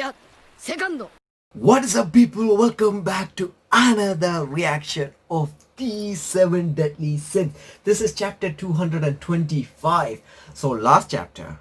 や、セカンド。What is up, people? Welcome back to another reaction of the 7 Deadly Sins. This is chapter 225. So last chapter,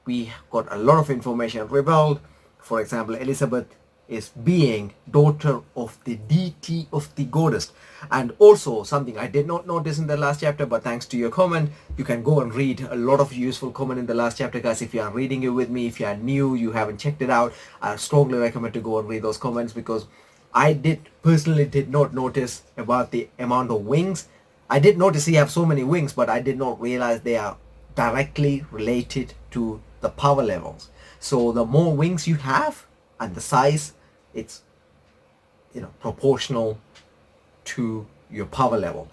we got a lot of information revealed. For example, Elizabeth is being daughter of the deity of the goddess, and also something I did not notice in the last chapter, but thanks to your comment, you can go and read a lot of useful comment in the last chapter, guys. If you are reading it with me, if you are new, you haven't checked it out, I strongly recommend to go and read those comments, because I personally did not notice about the amount of wings. I did notice he have so many wings, but I did not realize they are directly related to the power levels. So the more wings you have and the size, it's proportional to your power level.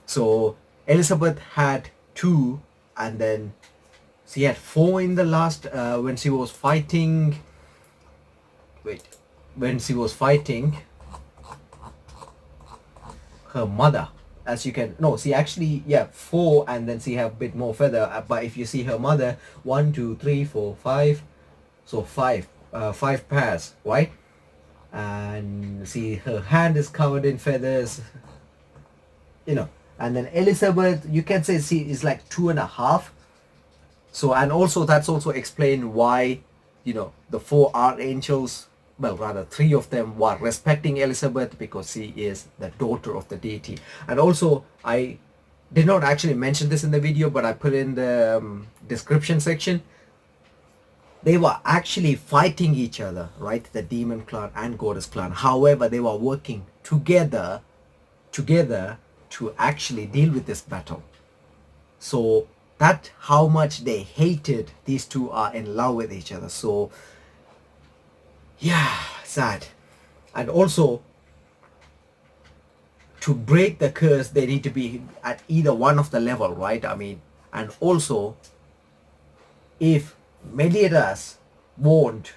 So Elizabeth had 2, and then she had 4 in the last when she was fighting her mother. As you can no she actually 4, and then she have a bit more feather, but if you see her mother, 1 2 3 4 5, so 5 pairs, right? And see, her hand is covered in feathers, and then Elizabeth, you can say she is like 2.5. So, and also that's also explained why the 4 archangels, well, rather 3 of them, were respecting Elizabeth, because she is the daughter of the deity. And also, I did not actually mention this in the video, but I put in the description section. They were actually fighting each other, right? The demon clan and goddess clan. However, they were working together to actually deal with this battle. So that how much they hated, these two are in love with each other. So yeah, sad. And also, to break the curse, they need to be at either one of the level, right? I mean, and also, if Meliodas won't,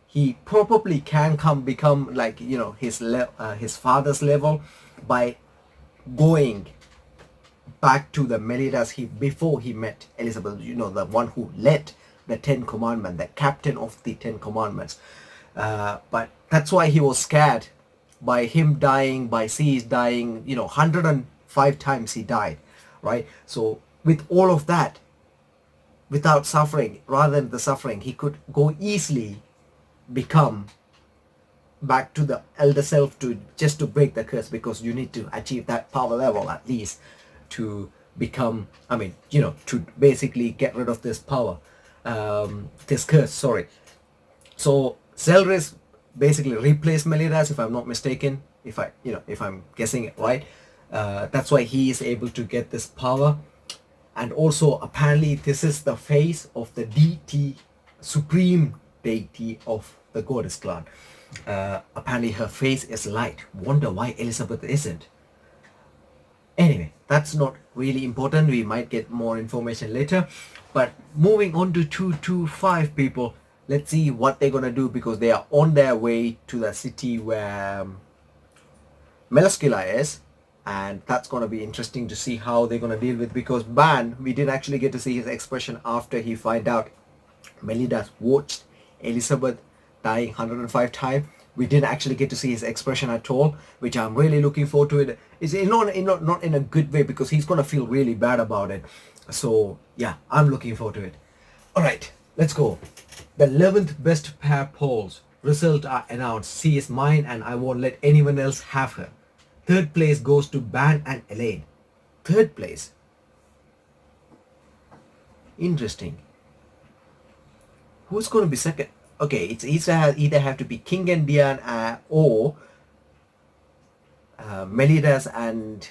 he probably can become like his father's level by going back to the Meliodas before he met Elizabeth, the one who led the 10 commandments, the captain of the 10 commandments. But that's why he was scared by him dying, by Cease dying, 105 times he died, right? So with all of that, without suffering, rather than the suffering, he could go easily become back to the elder self, to break the curse, because you need to achieve that power level at least to become, to basically get rid of this power, this curse, sorry. So Zelris basically replaced Meliodas, if I'm not mistaken, if I'm guessing it right. That's why he is able to get this power. And also, apparently, this is the face of the deity, supreme deity of the goddess clan. Apparently, her face is light. Wonder why Elizabeth isn't. Anyway, that's not really important. We might get more information later. But moving on to 225, people. Let's see what they're gonna do, because they are on their way to the city where Melascula is. And that's going to be interesting to see how they're going to deal with, because Ban, we didn't actually get to see his expression after he find out Meliodas watched Elizabeth dying 105 times. We didn't actually get to see his expression at all, which I'm really looking forward to. It is not in a good way, because he's going to feel really bad about it. So yeah, I'm looking forward to it. All right, let's go. The 11th best pair polls results are announced. She is mine, and I won't let anyone else have her. 3rd place goes to Ban and Elaine. 3rd place. Interesting. Who's going to be 2nd? Okay, it's either have to be King and Dian or Meliodas and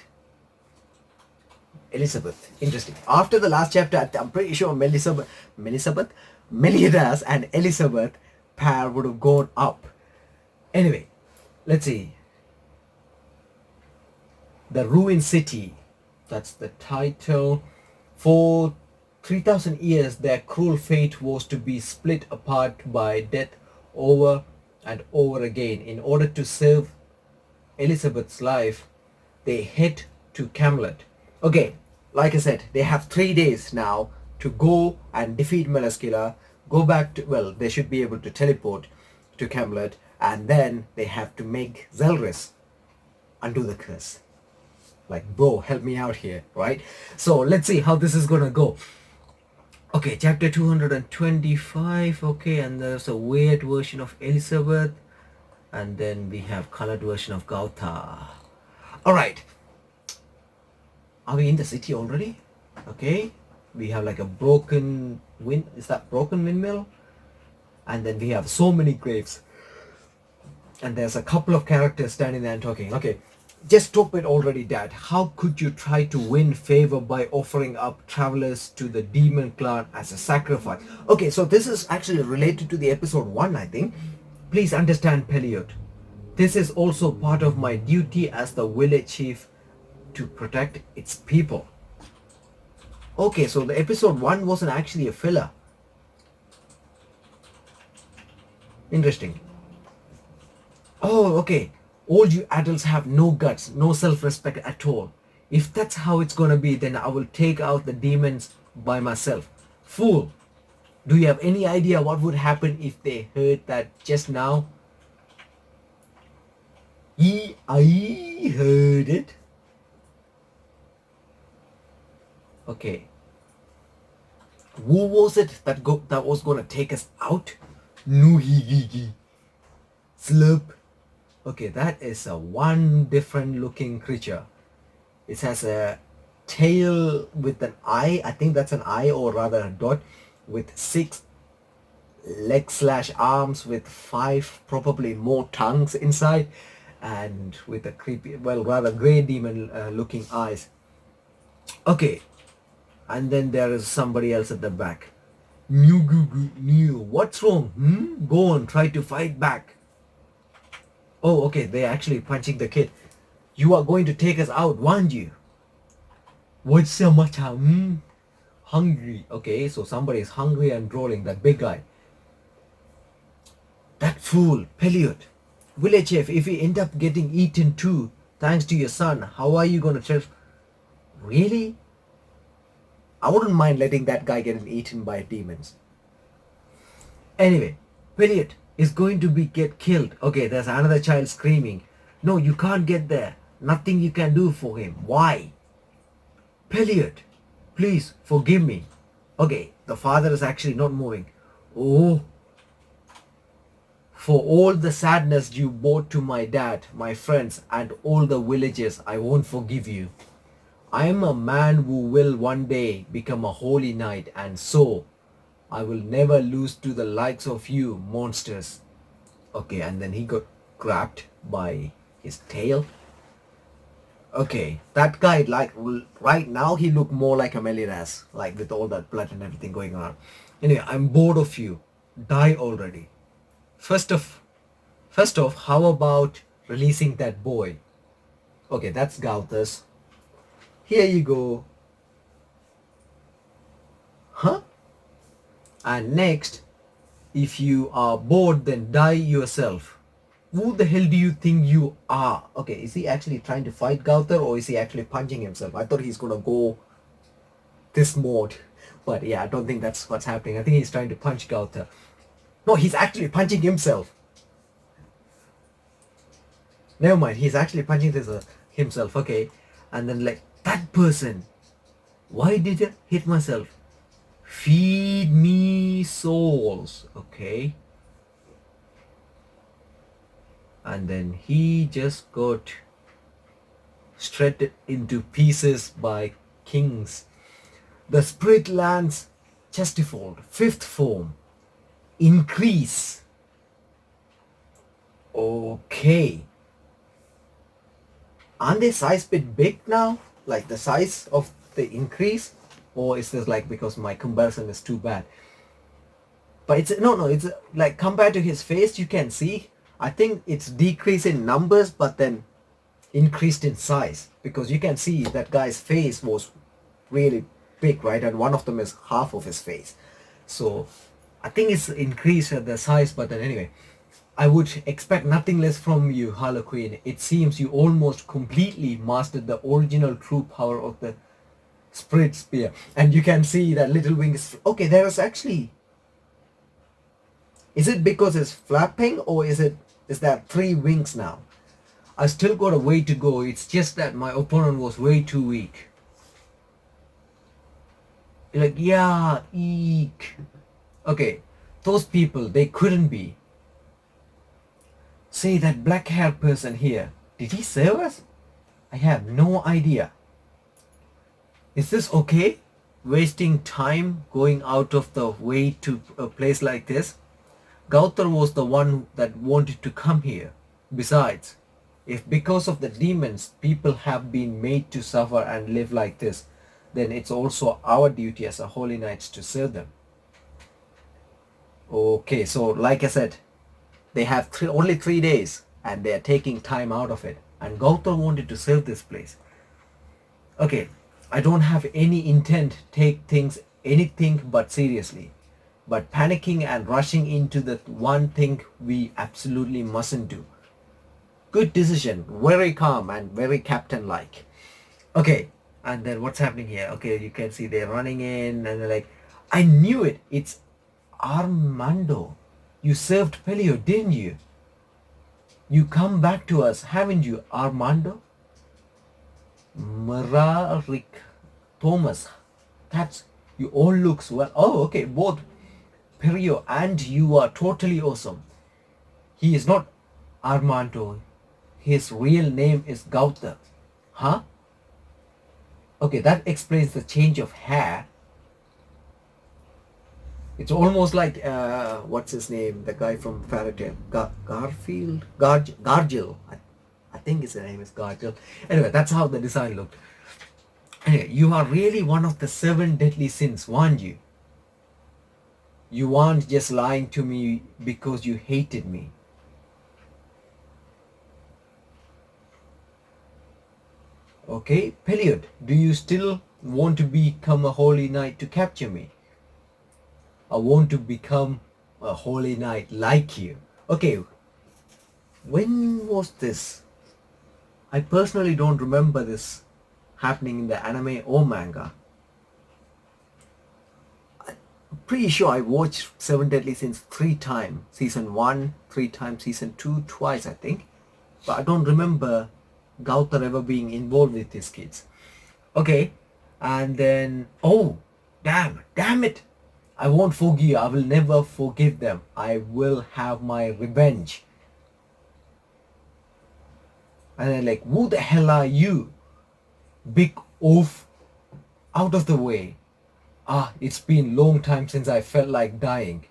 Elizabeth. Interesting. After the last chapter, I'm pretty sure Meliodas and Elizabeth pair would have gone up. Anyway, let's see. The Ruined City, that's the title. For 3,000 years, their cruel fate was to be split apart by death over and over again. In order to save Elizabeth's life, they head to Camelot. Okay, like I said, they have 3 days now to go and defeat Melascula, go back to, well, they should be able to teleport to Camelot, and then they have to make Zelris undo the curse. Like, bro, help me out here, right? So let's see how this is gonna go. Okay, chapter 225. Okay, and there's a weird version of Elizabeth, and then we have colored version of Gautha. All right, are we in the city already? Okay, we have like a broken wind. Is that broken windmill? And then we have so many graves, and there's a couple of characters standing there and talking. Okay, just stop it already, Dad. How could you try to win favor by offering up travelers to the demon clan as a sacrifice? Okay, so this is actually related to the episode 1, I think. Please understand, Peliot. This is also part of my duty as the village chief to protect its people. Okay, so the episode 1 wasn't actually a filler. Interesting. Oh, okay. All you adults have no guts, no self-respect at all. If that's how it's gonna be, then I will take out the demons by myself. Fool! Do you have any idea what would happen if they heard that just now? I heard it. Okay. Who was it that was gonna take us out? Nuhigigi. Slurp. Okay, that is a one different looking creature. It has a tail with an eye. I think that's an eye, or rather a dot, with 6 legs / arms with 5 probably more tongues inside, and with a creepy, well, rather grey demon looking eyes. Okay, and then there is somebody else at the back. New, what's wrong? Go on, try to fight back. Oh, okay, they're actually punching the kid. You are going to take us out, weren't you? What's so much? Hungry. Okay, so somebody is hungry and drooling, that big guy. That fool, Peliot. Village chef, if we end up getting eaten too, thanks to your son, how are you going to tell? Really? I wouldn't mind letting that guy get eaten by demons. Anyway, Peliot is going to get killed. Okay, there's another child screaming. No, you can't get there. Nothing you can do for him. Why? Peliot, please forgive me. Okay, the father is actually not moving. Oh, for all the sadness you brought to my dad, my friends, and all the villagers, I won't forgive you. I am a man who will one day become a holy knight, and so I will never lose to the likes of you monsters. Okay, and then he got grabbed by his tail. Okay, that guy, like, right now he looked more like a Meliodas, like with all that blood and everything going on. Anyway, I'm bored of you. Die already. First off, how about releasing that boy? Okay, that's Gautha's. Here you go. Huh? And next, if you are bored, then die yourself. Who the hell do you think you are? Okay, is he actually trying to fight Gautha, or is he actually punching himself? I thought he's gonna go this mode. But yeah, I don't think that's what's happening. I think he's trying to punch Gautha. No, he's actually punching himself. Never mind, he's actually punching himself. Okay, and then like, that person. Why did I hit myself? Feed me souls. Okay. And then he just got shredded into pieces by kings. The spirit lands chestifold, 5th form. Increase. Okay. Aren't they size bit big now? Like the size of the increase? Or is this like because my comparison is too bad? But it's it's like compared to his face, you can see. I think it's decreased in numbers, but then increased in size, because you can see that guy's face was really big, right? And one of them is half of his face. So I think it's increased the size, but then anyway, I would expect nothing less from you, Harlequin. It seems you almost completely mastered the original true power of the Spirit Spear. And you can see that little wings. Okay, there is actually Is it because it's flapping, or is that three wings now? I still got a way to go. It's just that my opponent was way too weak. Like, yeah, eek. Okay, those people, they couldn't be. Say that black haired person here. Did he serve us? I have no idea. Is this okay? Wasting time going out of the way to a place like this? Gautar was the one that wanted to come here. Besides, if because of the demons people have been made to suffer and live like this, then it's also our duty as a holy knights to serve them. Okay, so like I said, they have only 3 days and they are taking time out of it. And Gautam wanted to serve this place. Okay, I don't have any intent to take things anything but seriously. But panicking and rushing into the one thing we absolutely mustn't do. Good decision, very calm and very captain-like. Okay, and then what's happening here? Okay, you can see they're running in and they're like, I knew it. It's Armando. You served Pelio, didn't you? You come back to us, haven't you, Armando? Mararik Thomas. That's you all looks well. Oh, okay, both Pelio and you are totally awesome. He is not Armando. His real name is Gauta. Huh? Okay, that explains the change of hair. It's almost like what's his name? The guy from Fairy Tale, Garfield, Gargill. I think his name is Gargill. Anyway, that's how the design looked. Anyway, you are really one of the 7 deadly sins, weren't you? You weren't just lying to me because you hated me. Okay, Peliot, do you still want to become a holy knight to capture me? I want to become a holy knight like you. Okay, when was this? I personally don't remember this happening in the anime or manga. I'm pretty sure I watched 7 Deadly Sins 3 times. Season 1, 3 times. Season 2, twice, I think. But I don't remember Gautar ever being involved with his kids. Okay, and then, oh, damn it. I won't forgive you. I will never forgive them. I will have my revenge. And then like, who the hell are you? Big oaf, out of the way. It's been long time since I felt like dying.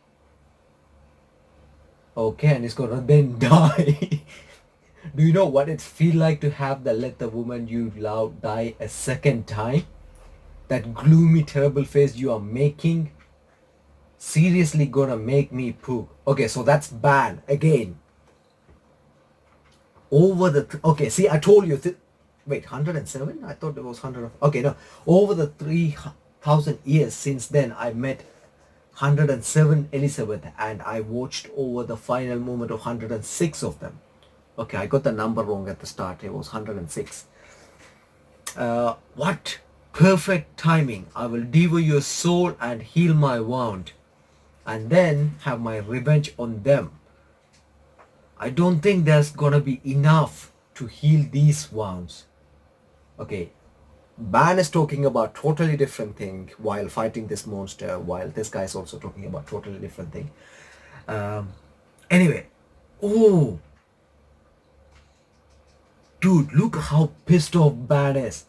Okay, and it's gonna then die. Do you know what it feel like to have the let the woman you love die a second time? That gloomy, terrible face you are making seriously gonna make me poop. Okay, so that's bad again. Over the okay, see, I told you. Wait, 107? I thought it was 100. Okay, no, over the 3,000 years since then, I met 107 Elizabeth, and I watched over the final moment of 106 of them. Okay, I got the number wrong at the start. It was 106. What perfect timing! I will devour your soul and heal my wound, and then have my revenge on them. I don't think there's gonna be enough to heal these wounds. Okay, Ban is talking about totally different thing while fighting this monster, while this guy is also talking about totally different thing. Anyway, oh, dude, look how pissed off Ban is.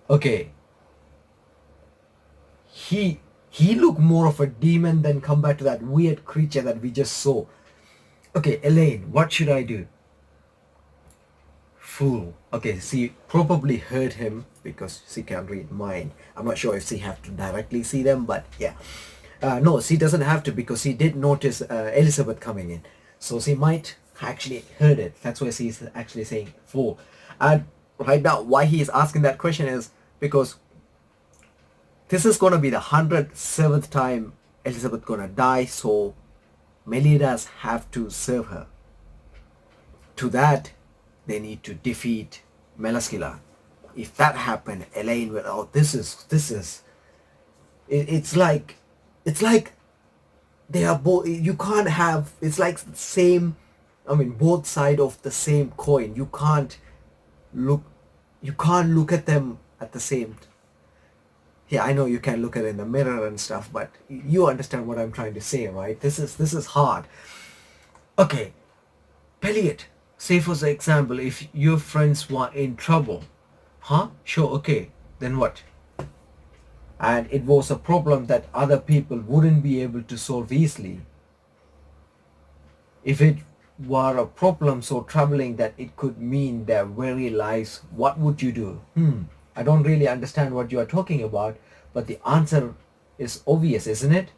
Okay, he looked more of a demon than compared to that weird creature that we just saw. Okay, Elaine, what should I do? Fool. Okay, she probably heard him because she can read mind. I'm not sure if she have to directly see them, but yeah. No, she doesn't have to because she did notice Elizabeth coming in. So she might actually heard it. That's why she's actually saying fool. And right now, why he is asking that question is because this is gonna be the 107th time Elizabeth gonna die, so Meliodas have to serve her. To that, they need to defeat Melascula. If that happened, Elaine will. Oh, this is It's like they are both. You can't have. It's like same. I mean, both side of the same coin. Look. You can't look at them at the same. Yeah, I know you can look at it in the mirror and stuff, but you understand what I'm trying to say, right? This is hard. Okay, Elliot, say for the example, if your friends were in trouble, huh? Sure, okay. Then what? And it was a problem that other people wouldn't be able to solve easily. If it were a problem so troubling that it could mean their very lives, what would you do? I don't really understand what you are talking about, but the answer is obvious, isn't it?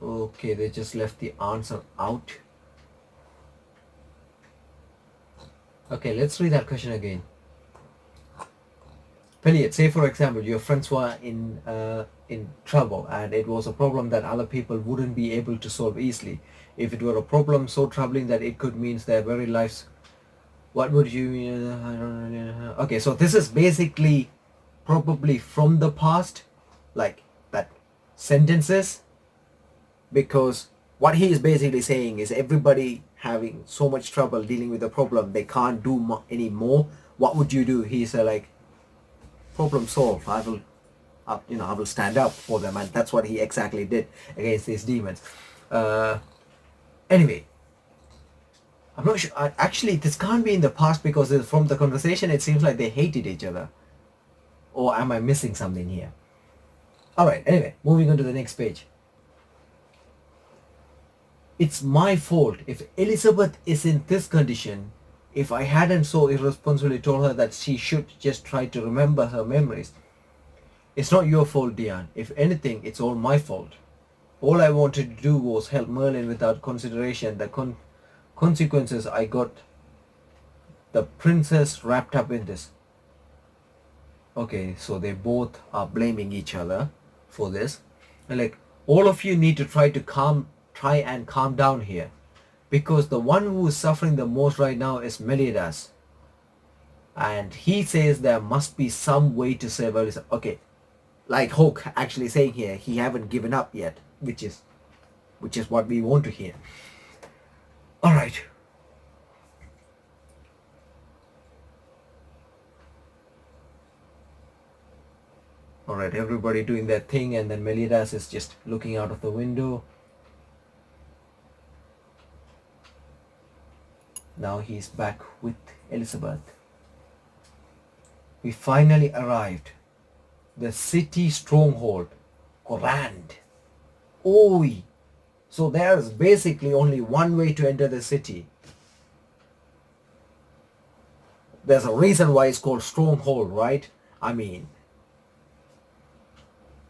Okay, they just left the answer out. Okay, let's read that question again. Elliot, say for example, your friends were in trouble, and it was a problem that other people wouldn't be able to solve easily. If it were a problem so troubling that it could mean their very lives, what would you? I don't really know. Okay, so this is basically probably from the past, like that sentences, because what he is basically saying is everybody having so much trouble dealing with the problem, they can't do any more. What would you do? He's like, problem solved. I will stand up for them, and that's what he exactly did against these demons. Uh, anyway, I'm not sure. Actually, this can't be in the past because from the conversation, it seems like they hated each other. Or am I missing something here? All right. Anyway, moving on to the next page. It's my fault if Elizabeth is in this condition. If I hadn't so irresponsibly told her that she should just try to remember her memories. It's not your fault, Diane. If anything, it's all my fault. All I wanted to do was help Merlin without consideration the consequences. I got the princess wrapped up in this. Okay, so they both are blaming each other for this. And like, all of you need to try and calm down here. Because the one who is suffering the most right now is Meliodas. And he says there must be some way to save Elizabeth. Okay, like Hawk actually saying here, he haven't given up yet, which is what we want to hear. All right. All right, everybody doing their thing, and then Meliodas is just looking out of the window. Now he's back with Elizabeth. We finally arrived. The city stronghold, Corand. Oi! So there's basically only one way to enter the city. There's a reason why it's called stronghold, right? I mean,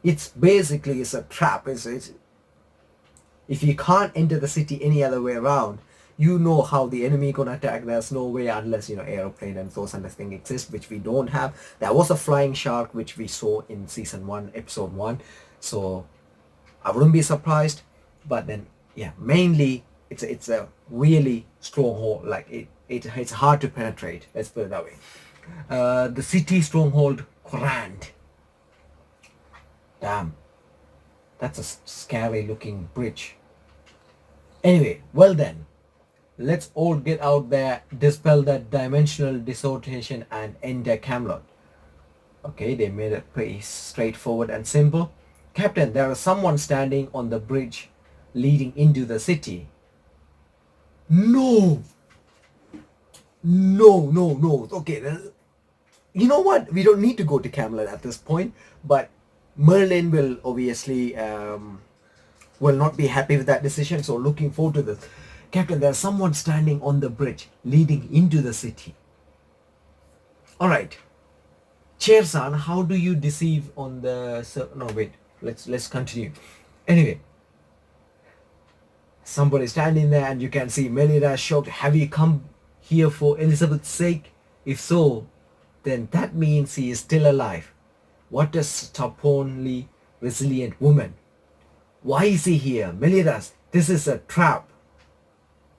it's basically a trap. If you can't enter the city any other way around, you know how the enemy gonna attack. There's no way unless airplane and those kind of thing exist, which we don't have. There was a flying shark which we saw in season 1, episode 1, so I wouldn't be surprised. But then yeah, mainly it's a really stronghold. Like it's hard to penetrate, let's put it that way. The city stronghold, Corand. Damn, that's a scary looking bridge. Anyway, well then, let's all get out there, dispel that dimensional distortion and enter Camelot. Okay, they made it pretty straightforward and simple. Captain, there is someone standing on the bridge leading into the city. No! No. Okay, you know what? We don't need to go to Camelot at this point, but Merlin will obviously will not be happy with that decision, so looking forward to this. Captain, there's someone standing on the bridge leading into the city. Alright. Chersan, how do you deceive on the... No, wait. Let's continue. Anyway. Somebody standing there and you can see Meliodas shocked. Have you come here for Elizabeth's sake? If so, then that means he is still alive. What a stubbornly resilient woman. Why is he here? Meliodas, this is a trap.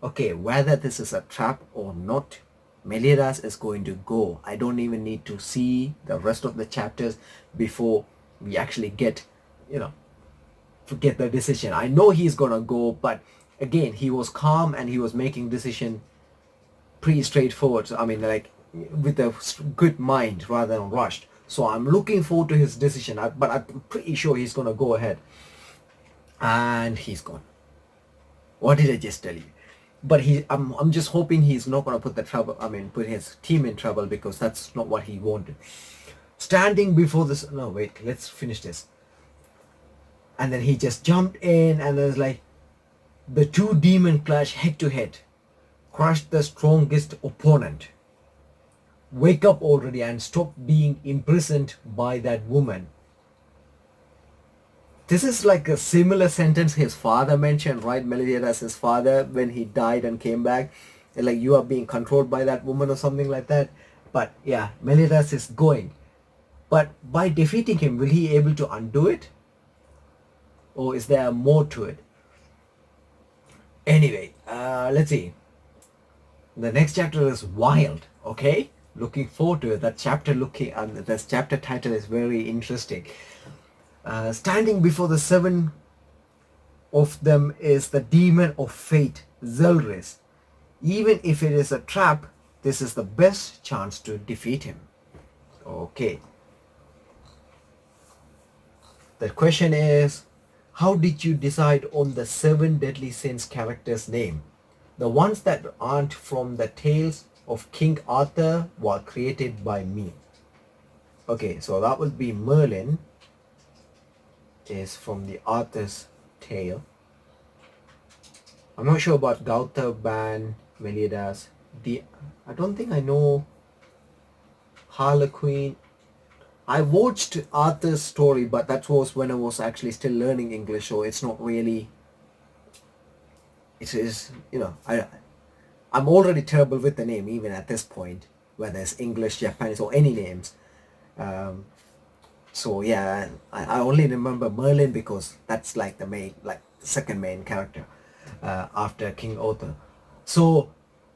okay, whether this is a trap or not, Meliodas is going to go. I don't even need to see the rest of the chapters before we actually get, you know, get the decision. I know he's gonna go, but again, he was calm and he was making decision pretty straightforward. So, I mean, like with a good mind rather than rushed. So I'm looking forward to his decision, but I'm pretty sure he's gonna go ahead. And he's gone. What did I just tell you? But I'm just hoping he's not gonna put the trouble. I mean, put his team in trouble, because that's not what he wanted. Standing before this. No, wait. Let's finish this. And then he just jumped in, and there's like the two demon clash head to head, crushed the strongest opponent. Wake up already and stop being imprisoned by that woman. This is like a similar sentence his father mentioned, right? Meliodas, his father, when he died and came back, like, you are being controlled by that woman or something like that. But yeah, Meliodas is going. But by defeating him, will he able to undo it? Or is there more to it? Anyway, let's see. The next chapter is wild. Okay, looking forward to it. That chapter this chapter title is very interesting. Standing before the seven of them is the demon of fate, Zelris. Even if it is a trap, this is the best chance to defeat him. Okay. The question is, how did you decide on the seven deadly sins characters' name? The ones that aren't from the tales of King Arthur were created by me. Okay, so that would be Merlin, is from the Arthur's tale. I'm not sure about Gautha, Ban, Meliodas. I don't think I know Harlequin. I watched Arthur's story, but that was when I was actually still learning English, so it's not really. It is, I'm already terrible with the name even at this point, whether it's English, Japanese, or any names. So yeah, I only remember Merlin because that's like the main, like the second main character after King Arthur. So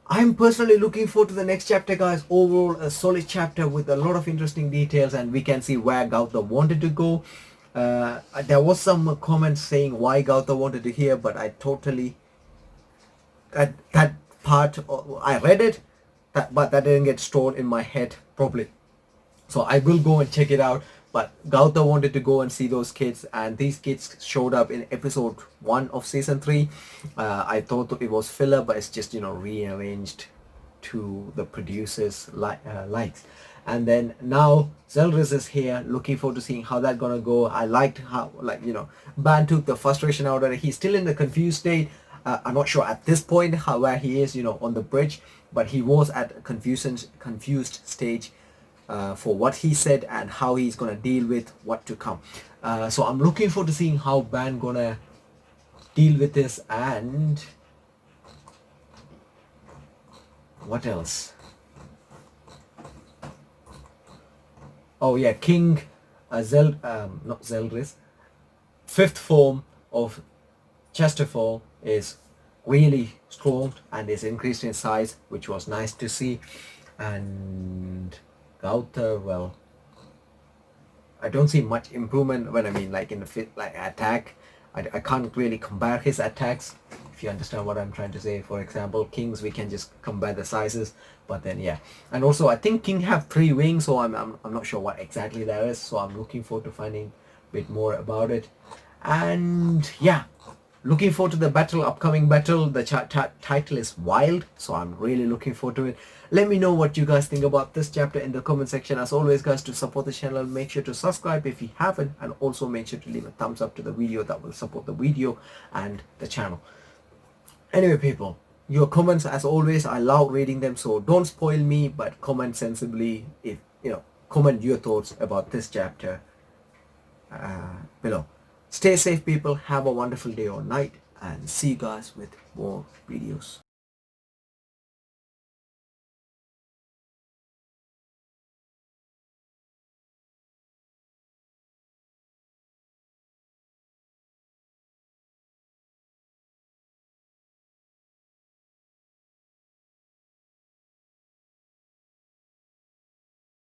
I'm personally looking forward to the next chapter, guys. Overall, a solid chapter with a lot of interesting details, and we can see where Gautha wanted to go. There was some comments saying why Gautha wanted to hear, but I totally that part I read it, but that didn't get stored in my head properly. So I will go and check it out. But Gautha wanted to go and see those kids, and these kids showed up in episode 1 of season 3. I thought it was filler, but it's just, rearranged to the producers' likes. And then now Zelris is here, looking forward to seeing how that's gonna go. I liked how, Ban took the frustration out of it. He's still in the confused state. I'm not sure at this point where he is, on the bridge, but he was at a confused stage for what he said and how he's gonna deal with what to come. So I'm looking forward to seeing how Ban gonna deal with this. And what else? Oh yeah, King not Zeldris, fifth form of Chesterfall is really strong and is increased in size, which was nice to see. And Gautha, well, I don't see much improvement when in the attack. I can't really compare his attacks, if you understand what I'm trying to say. For example, Kings, we can just compare the sizes, but then yeah. And also I think King have 3 wings, so I'm not sure what exactly that is, so I'm looking forward to finding a bit more about it. And yeah, looking forward to the upcoming battle. The title is Wild, so I'm really looking forward to it. Let me know what you guys think about this chapter in the comment section. As always, guys, to support the channel, make sure to subscribe if you haven't, and also make sure to leave a thumbs up to the video. That will support the video and the channel. Anyway, people, your comments, as always, I love reading them, so don't spoil me, but comment sensibly. If comment your thoughts about this chapter below. Stay safe, people. Have a wonderful day or night, and see you guys with more videos.